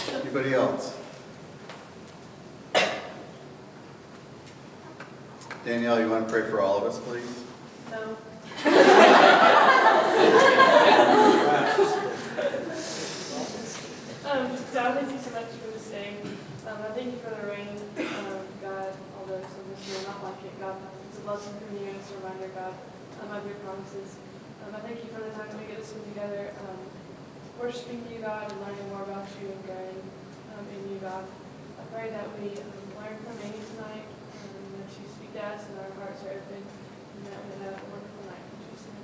Anybody else? Danielle, you want to pray for all of us, please? No. God, thank you so much for this day. I thank you for the rain, God, although some of us are not like it, God. It's a blessing from you and it's a reminder, God, of your promises. I thank you for the time we get to spend together, worshiping you, God, and learning more about you and growing in you, God. I pray that we learn from Manny tonight, and that you speak to us and our hearts are open, and that we have a wonderful night. In Jesus' name,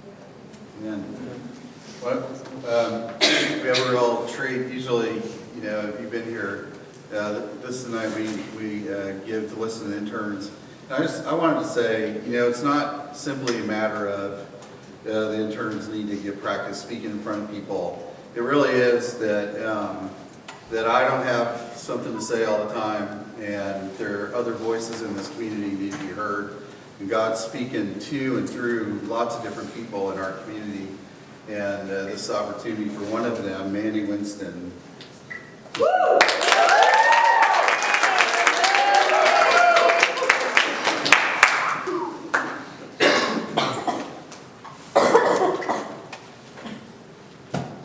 Amen. Well, we have a real treat. Usually, you know, if you've been here, this tonight we give to listen to interns. I wanted to say, you know, it's not simply a matter of the interns need to get practice speaking in front of people. It really is that that I don't have something to say all the time, and there are other voices in this community that need to be heard. And God's speaking to and through lots of different people in our community. And this opportunity for one of them, Manny Winston. Woo!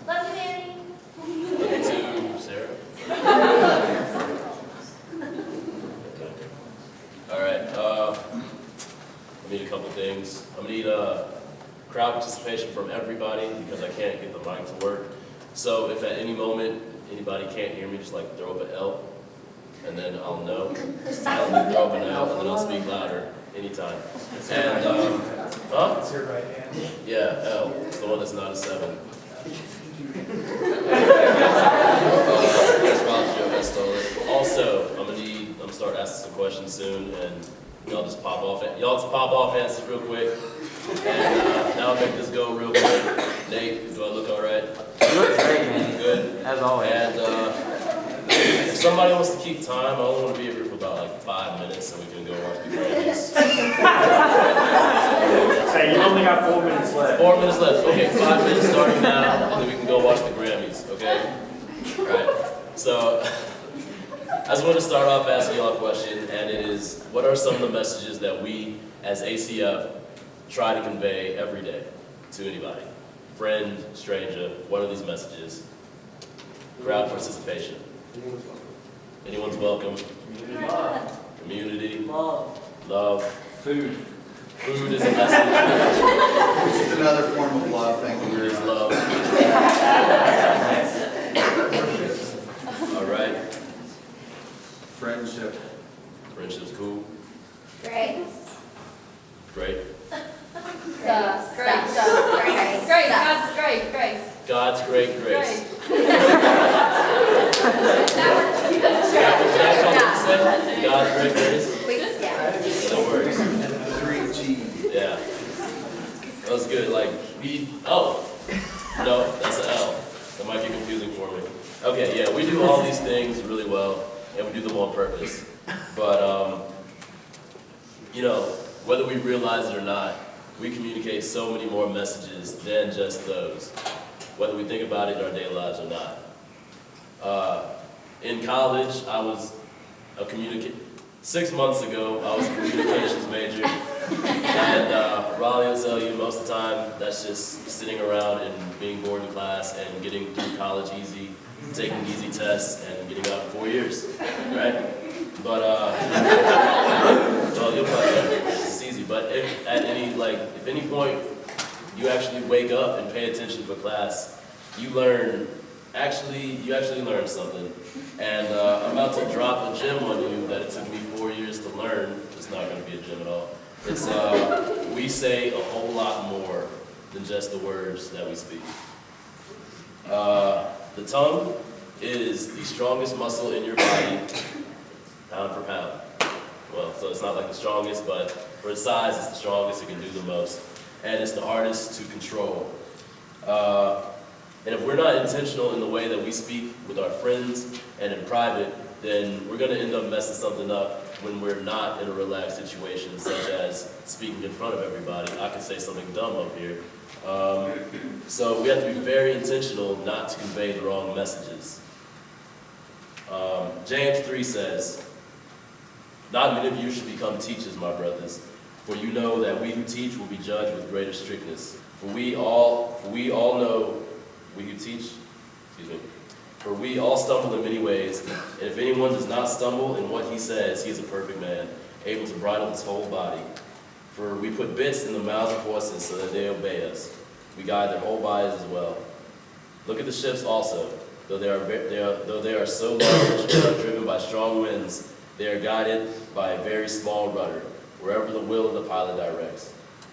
Love you, Manny. Love you too, Sarah. All right. I need a couple things. I'm gonna need crowd participation from everybody because I can't get the mic to work. So if at any moment anybody can't hear me, just like throw up an L, and then I'll know. Silently throw up an L, and then I'll speak louder anytime. And huh? It's your right hand. Yeah, L. It's the one that's not a 7. That's probably a joke. I stole it. Also, I'm gonna start asking some questions soon, and y'all just pop off answers real quick. And now I'll make this go real quick. Nate, do I look all right? Great, man. Good. As always. And if somebody wants to keep time, I only want to be here for about like 5 minutes, so we can go watch the Grammys. Hey, you only got 4 minutes left. 4 minutes left. Okay, 5 minutes starting now, and then we can go watch the Grammys. Okay. All right. So I just want to start off asking y'all a question, and it is, what are some of the messages that we as ACF try to convey every day to anybody? Friend, stranger, what are these messages? Crowd participation. Anyone's welcome. Community. Love. Food. Food is a message. It's another form of love. Thank you. Food is love. All right. Friendship. Friendship's cool. Grace. Great. Grace. Grace. God's great grace. God's great grace. That works. 3G. Yeah. That was good. Like, no, that's an L. That might be confusing for me. Okay, yeah, we do all these things really well, and we do them on purpose. But, you know, whether we realize it or not, we communicate so many more messages than just those, whether we think about it in our daily lives or not. In college, I was 6 months ago, I was a communications major, and Raleigh will tell you most of the time that's just sitting around and being bored in class and getting through college easy, taking easy tests, and getting out in 4 years, right? But, well, you'll probably know it's easy, but if at any point you actually wake up and pay attention for class, you actually learn something. And I'm about to drop a gem on you that it took me 4 years to learn. It's not going to be a gem at all. It's, we say a whole lot more than just the words that we speak. The tongue is the strongest muscle in your body, pound for pound. Well, so it's not like the strongest, but for its size, it's the strongest, it can do the most. And it's the hardest to control. And if we're not intentional in the way that we speak with our friends and in private, then we're going to end up messing something up when we're not in a relaxed situation, such as speaking in front of everybody. I could say something dumb up here. So we have to be very intentional not to convey the wrong messages. James 3 says, "Not many of you should become teachers, my brothers, for you know that we who teach will be judged with greater strictness. For we all know, we who teach, for we all stumble in many ways, and if anyone does not stumble in what he says, he is a perfect man, able to bridle his whole body. For we put bits in the mouths of horses so that they obey us. We guide their whole bodies as well. Look at the ships also. Though they are so large and are driven by strong winds, they are guided by a very small rudder, wherever the will of the pilot directs.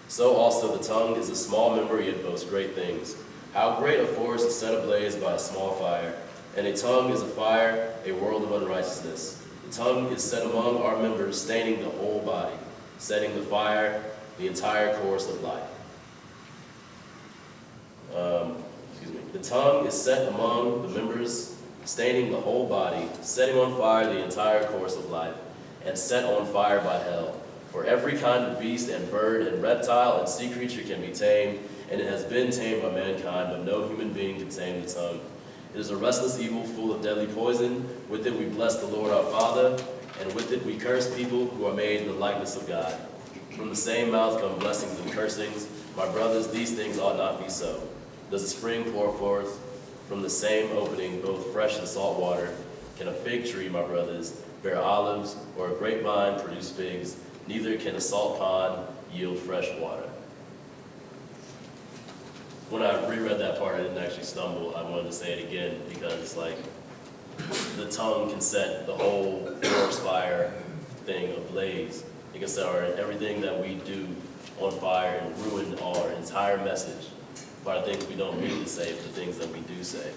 So also the tongue is a small member, yet boasts great things. How great a forest is set ablaze by a small fire, and a tongue is a fire, a world of unrighteousness. The tongue is set among our members, staining the whole body, setting the fire the entire course of life." The tongue is set among the members, staining the whole body, setting on fire the entire course of life, and set on fire by hell. For every kind of beast and bird and reptile and sea creature can be tamed, and it has been tamed by mankind, but no human being can tame the tongue. It is a restless evil full of deadly poison. With it we bless the Lord our Father, and with it we curse people who are made in the likeness of God. From the same mouth come blessings and cursings. My brothers, these things ought not be so. Does a spring pour forth from the same opening both fresh and salt water? Can a fig tree, my brothers, bear olives, or a grapevine produce figs? Neither can a salt pond yield fresh water. When I reread that part, I didn't actually stumble. I wanted to say it again because it's like the tongue can set the whole forest fire thing ablaze. It can set everything that we do on fire and ruin our entire message by the things we don't mean to say, but the things that we do say.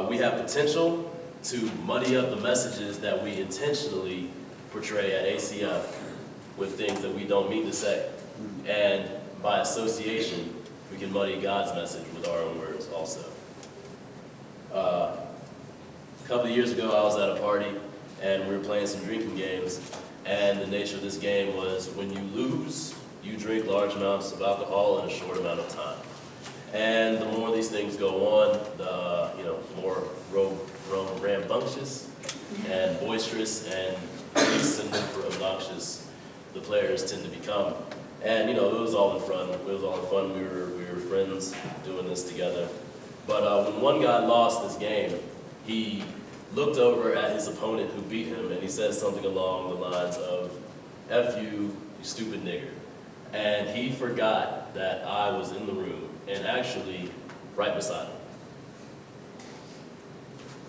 We have potential to muddy up the messages that we intentionally portray at ACF with things that we don't mean to say. And by association, we can muddy God's message with our own words also. A couple of years ago, I was at a party, and we were playing some drinking games, and the nature of this game was when you lose, you drink large amounts of alcohol in a short amount of time. And the more these things go on, the more rambunctious and boisterous and for obnoxious the players tend to become. And it was all in fun. It was all in fun. We were friends doing this together. But when one guy lost this game, he looked over at his opponent who beat him, and he said something along the lines of, "F you, you stupid nigger." And he forgot that I was in the room and actually right beside him.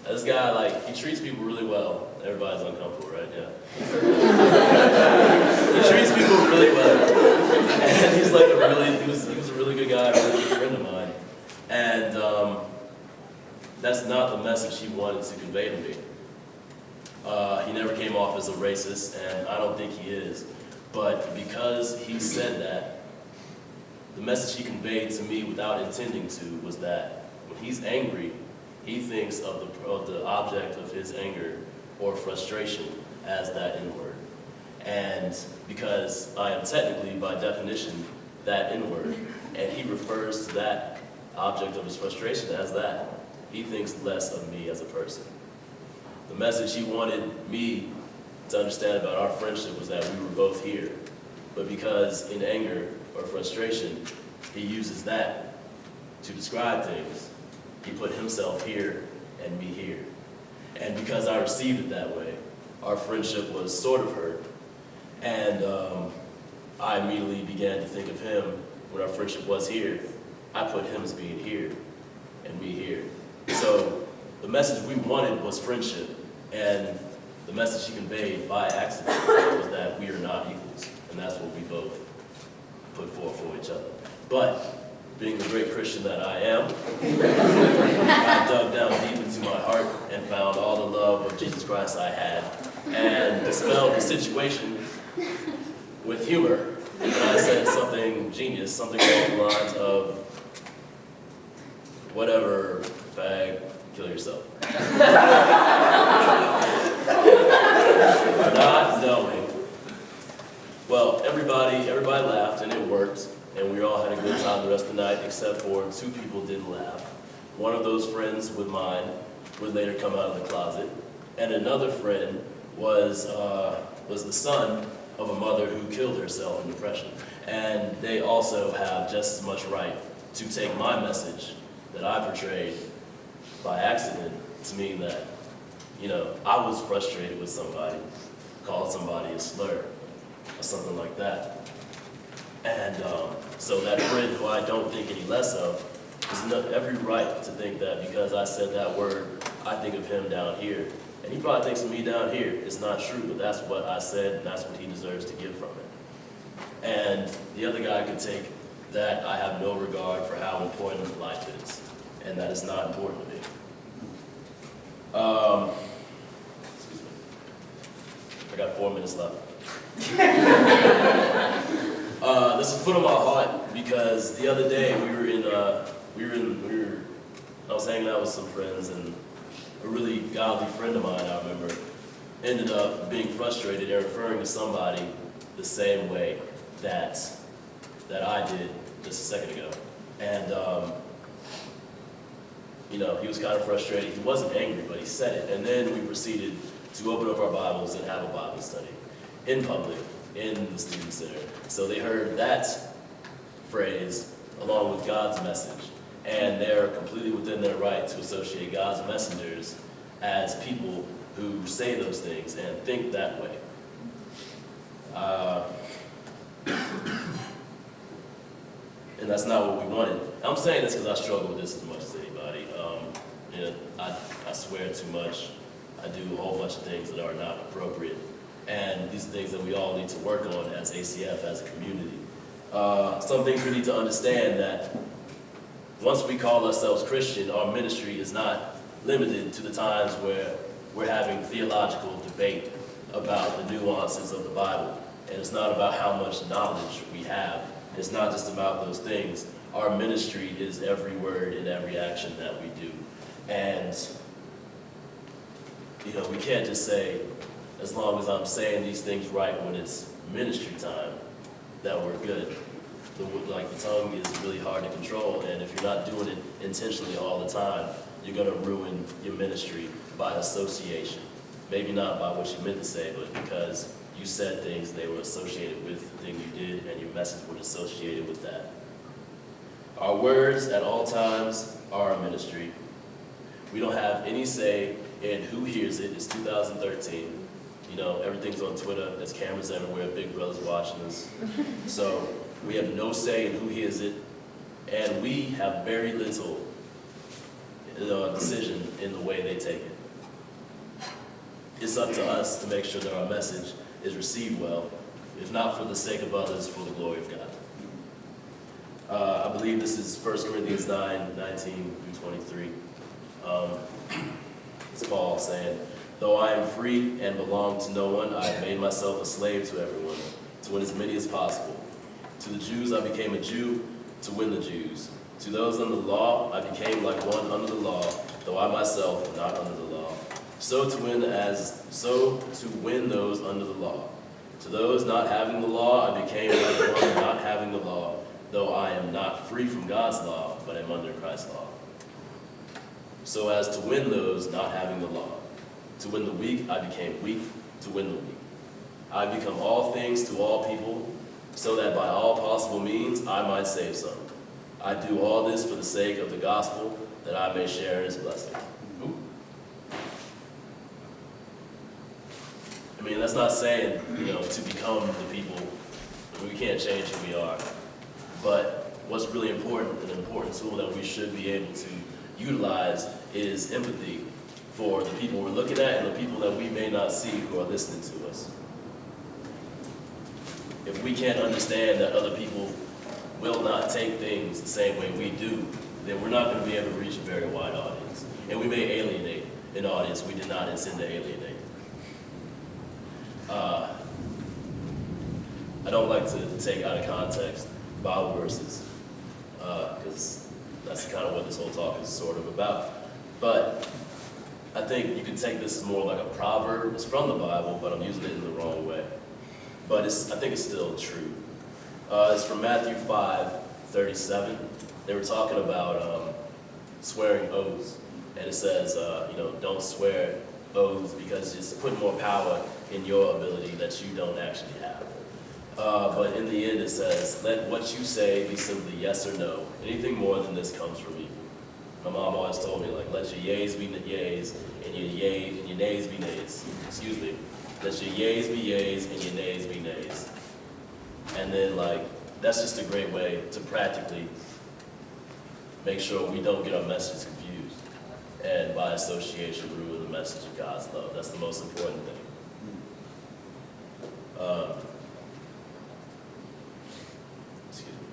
This guy, he treats people really well. Everybody's uncomfortable, right? Yeah. He treats people really well. And he's he was a really good guy, a really good friend of mine. And that's not the message he wanted to convey to me. He never came off as a racist, and I don't think he is. But because he said that, the message he conveyed to me without intending to was that when he's angry, he thinks of the object of his anger or frustration as that N-word. And because I am technically, by definition, that N-word, and he refers to that object of his frustration as that, he thinks less of me as a person. The message he wanted me to understand about our friendship was that we were both here. But because in anger or frustration, he uses that to describe things, he put himself here and me here. And because I received it that way, our friendship was sort of hurt. And I immediately began to think of him when our friendship was here. I put him as being here and me here. So the message we wanted was friendship, and the message he conveyed by accident was that we are not equals, and that's what we both put forth for each other. But being the great Christian that I am, I dug down deep into my heart and found all the love of Jesus Christ I had, and dispelled the situation with humor. And I said something genius, something along the lines of, "Whatever, fag, kill yourself." Not knowing. Well, everybody laughed, and it worked, and we all had a good time the rest of the night, except for two people didn't laugh. One of those friends with mine would later come out of the closet. And another friend was the son of a mother who killed herself in depression. And they also have just as much right to take my message that I portrayed by accident to mean that, you know, I was frustrated with somebody, called somebody a slur, or something like that. And so that friend who I don't think any less of has every right to think that because I said that word, I think of him down here. And he probably thinks of me down here. It's not true, but that's what I said, and that's what he deserves to get from it. And the other guy could take that I have no regard for how important life is, and that is not important to me. Excuse me. I got 4 minutes left. This was put on my heart because the other day I was hanging out with some friends, and a really godly friend of mine, I remember, ended up being frustrated and referring to somebody the same way that I did just a second ago. And, you know, he was kind of frustrated. He wasn't angry, but he said it. And then we proceeded to open up our Bibles and have a Bible study in public, in the student center. So they heard that phrase along with God's message. And they're completely within their right to associate God's messengers as people who say those things and think that way. And that's not what we wanted. I'm saying this because I struggle with this as much as anybody. You know, I swear too much. I do a whole bunch of things that are not appropriate. And these are things that we all need to work on as ACF, as a community. Some things we need to understand that once we call ourselves Christian, our ministry is not limited to the times where we're having theological debate about the nuances of the Bible. And it's not about how much knowledge we have. It's not just about those things. Our ministry is every word and every action that we do. And, you know, we can't just say, as long as I'm saying these things right when it's ministry time, that we're good. The tongue is really hard to control, and if you're not doing it intentionally all the time, you're going to ruin your ministry by association. Maybe not by what you meant to say, but because you said things, they were associated with the thing you did, and your message was associated with that. Our words at all times are our ministry. We don't have any say in who hears it. It's 2013. You know, everything's on Twitter. There's cameras everywhere. Big Brother's watching us. So we have no say in who hears it, and we have very little decision in the way they take it. It's up to us to make sure that our message is received well, if not for the sake of others, for the glory of God. I believe this is 1 Corinthians 9:19 through 23. It's Paul saying, "Though I am free and belong to no one, I have made myself a slave to everyone, to win as many as possible. To the Jews I became a Jew, to win the Jews. To those under the law I became like one under the law, though I myself am not under the law. So to win those under the law. To those not having the law I became like one not having the law, though I am not free from God's law, but am under Christ's law. So as to win those not having the law. To win the weak I became weak, to win the weak. I become all things to all people, so that by all possible means I might save some. I do all this for the sake of the gospel, that I may share in its blessing." I mean, that's not saying, you know, to become the people. I mean, we can't change who we are. But what's really important, an important tool that we should be able to utilize, is empathy for the people we're looking at and the people that we may not see who are listening to us. If we can't understand that other people will not take things the same way we do, then we're not going to be able to reach a very wide audience. And we may alienate an audience we did not intend to alienate. I don't like to take out of context Bible verses, because that's kind of what this whole talk is sort of about. But I think you can take this as more like a proverb. It's from the Bible, but I'm using it in the wrong way. But I think it's still true. It's from Matthew 5:37. They were talking about swearing oaths. And it says, don't swear oaths because it's putting more power in your ability that you don't actually have. But in the end it says, let what you say be simply yes or no. Anything more than this comes from evil. My mom always told me, like, let your yays be yays and your nays be nays. Excuse me. Let your yays be yays and your nays be nays. And then, like, that's just a great way to practically make sure we don't get our messages confused. And by association, ruin the message of God's love. That's the most important thing. Excuse me.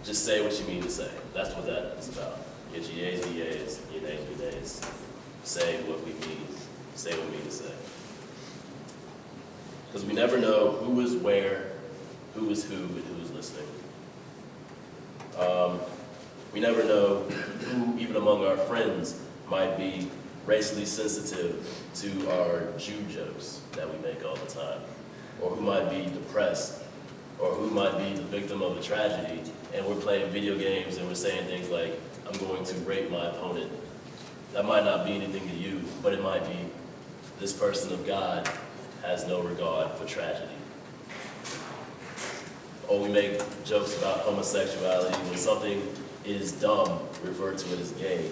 Just say what you mean to say. That's what that is about. Get your yays be yays, your nays be nays. Say what we mean. Say what we mean to say. Because we never know who is where, who is who, and who is listening. We never know who, even among our friends, might be racially sensitive to our Jew jokes that we make all the time, or who might be depressed, or who might be the victim of a tragedy, and we're playing video games and we're saying things like, I'm going to rape my opponent. That might not be anything to you, but it might be, this person of God has no regard for tragedy. Or we make jokes about homosexuality. When something is dumb, we refer to it as gay.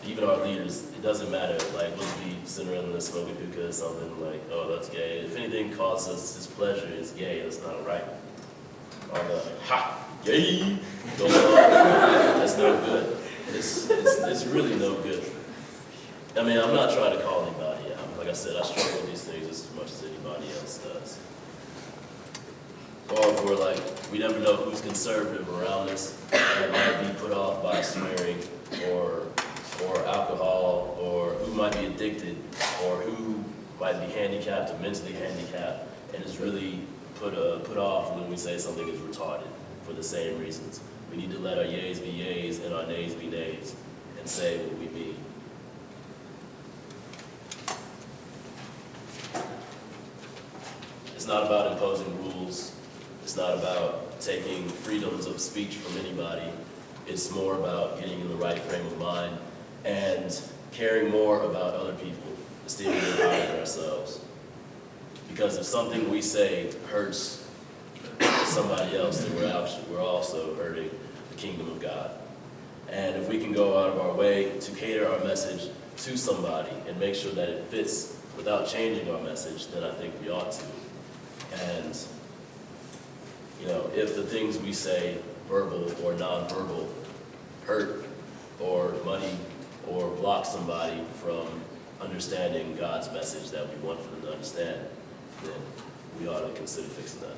Even our leaders, it doesn't matter. Like, we'll be sitting around and smoking hookah or something like, oh, that's gay. If anything causes us displeasure, it's gay. That's not right. Or the ha, gay, go on. That's no good. It's really no good. I mean, I'm not trying to call anybody out. Like I said, I struggle with these things just as much as anybody else does. Or if we're like, we never know who's conservative around us and might be put off by swearing or alcohol, or who might be addicted, or who might be handicapped or mentally handicapped and is really put off when we say something is retarded for the same reasons. We need to let our yays be yays and our nays be nays and say what we mean. It's not about imposing rules. It's not about taking freedoms of speech from anybody. It's more about getting in the right frame of mind and caring more about other people, esteeming them higher than ourselves. Because if something we say hurts somebody else, then we're also hurting the kingdom of God. And if we can go out of our way to cater our message to somebody and make sure that it fits without changing our message, then I think we ought to. And, if the things we say, verbal or nonverbal, hurt or muddy or block somebody from understanding God's message that we want for them to understand, then we ought to consider fixing that.